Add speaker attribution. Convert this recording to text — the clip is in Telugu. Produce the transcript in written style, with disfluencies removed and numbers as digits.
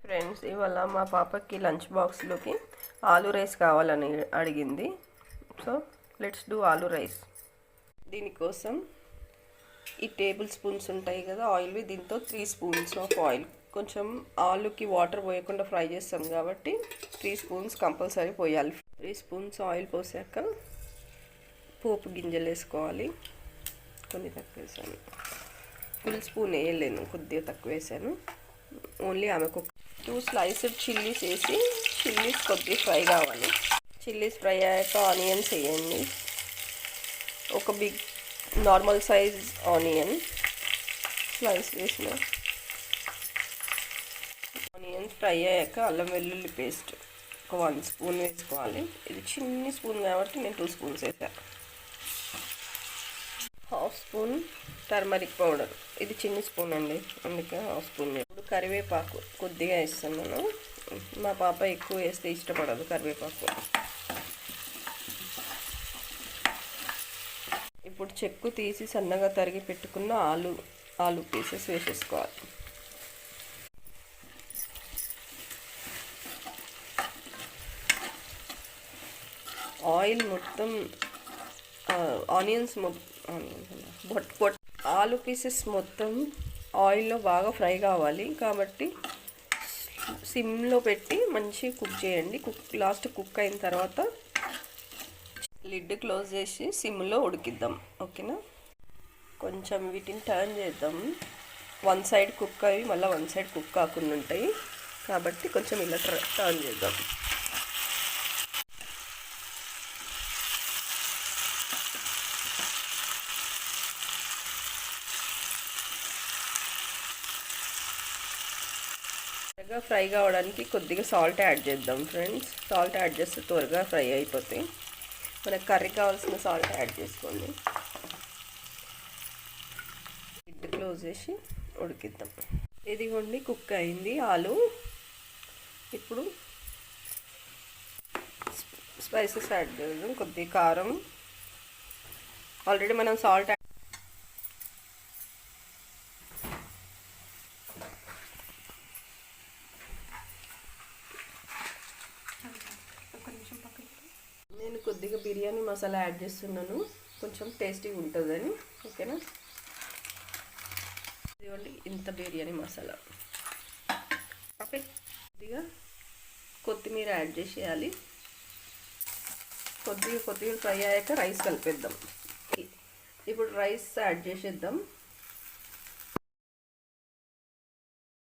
Speaker 1: ఫ్రెండ్స్, ఇవాళ మా పాపకి లంచ్ బాక్స్లోకి ఆలూ రైస్ కావాలని అడిగింది. So let's do aloo rice. దీనికోసం ఈ టేబుల్ స్పూన్స్ ఉంటాయి కదా ఆయిల్వి, దీంతో 3 స్పూన్స్ ఆఫ్ ఆయిల్. కొంచెం ఆలూకి వాటర్ పోయకుండా ఫ్రై చేస్తాం కాబట్టి 3 స్పూన్స్ కంపల్సరీ పోయాలి. 3 స్పూన్స్ ఆయిల్ పోసాక పోపు గింజలు వేసుకోవాలి. కొన్ని తక్కువ వేసాను, ఫుల్ స్పూన్ వేయలేను, కొద్దిగా తక్కువ వేసాను. ఓన్లీ ఆమెకు 2 స్లైస్డ్ చిల్లీస్ వేసి, చిల్లీస్ కొద్దిగా ఫ్రై కావాలి. చిల్లీస్ ఫ్రై అయ్యాక ఆనియన్స్ వేయండి. ఒక big normal size onion slice వేసిన. ఆనియన్స్ ఫ్రై అయ్యాక అల్లం వెల్లుల్లి పేస్ట్ ఒక 1 స్పూన్ వేసుకోవాలి. ఇది చిన్ని స్పూన్ కాబట్టి నేను 2 స్పూన్స్ వేసాను. 1/2 స్పూన్ టర్మరిక్ పౌడర్, ఇది చిన్ని స్పూన్ అండి, అందుకే 1/2 స్పూన్. ఇప్పుడు కరివేపాకు కొద్దిగా వేస్తున్నాను. మా పాప ఎక్కువ వేస్తే ఇష్టపడదు కరివేపాకు. ఇప్పుడు చెక్కు తీసి సన్నగా తరిగి పెట్టుకున్న ఆలు పీసెస్ వేసేసుకోవాలి. ఆయిల్ మొత్తం ఆనియన్స్ ఆలు పీసెస్ మొత్తం ఆయిల్లో బాగా ఫ్రై కావాలి కాబట్టి సిమ్లో పెట్టి మంచిగా కుక్ చేయండి. లాస్ట్ కుక్ అయిన తర్వాత లిడ్ క్లోజ్ చేసి సిమ్లో ఉడికిద్దాం. ఓకేనా? కొంచెం వీటిని టర్న్ చేద్దాం. 1 సైడ్ కుక్ అవి మళ్ళీ 1 సైడ్ కుక్ కాకుండా ఉంటాయి కాబట్టి కొంచెం ఇలా టర్న్ చేద్దాం. త్వరగా ఫ్రై కావడానికి కొద్దిగా సాల్ట్ యాడ్ చేద్దాం ఫ్రెండ్స్. సాల్ట్ యాడ్ చేస్తే త్వరగా ఫ్రై అయిపోతాయి. మనకు కర్రీ కావాల్సిన సాల్ట్ యాడ్ చేసుకోండి. లిడ్ క్లోజ్ చేసి ఉడికిద్దాం. ఇదిగోండి, కుక్ అయింది ఆలు. ఇప్పుడు స్పైసెస్ యాడ్ చేద్దాం. కొద్దిగా కారం, ఆల్రెడీ మనం సాల్ట్ నేను కొద్దిగా బిర్యానీ మసాలా యాడ్ చేస్తున్నాను, కొంచెం టేస్టీగా ఉంటుందని. ఓకేనా? ఇదిగోండి ఇంత బిర్యానీ మసాలా. ఓకే, కొద్దిగా కొత్తిమీర యాడ్ చేసేయాలి. కొద్దిగా ఫ్రై అయ్యాక రైస్ కలిపేద్దాం. ఇప్పుడు రైస్ యాడ్ చేసేద్దాం.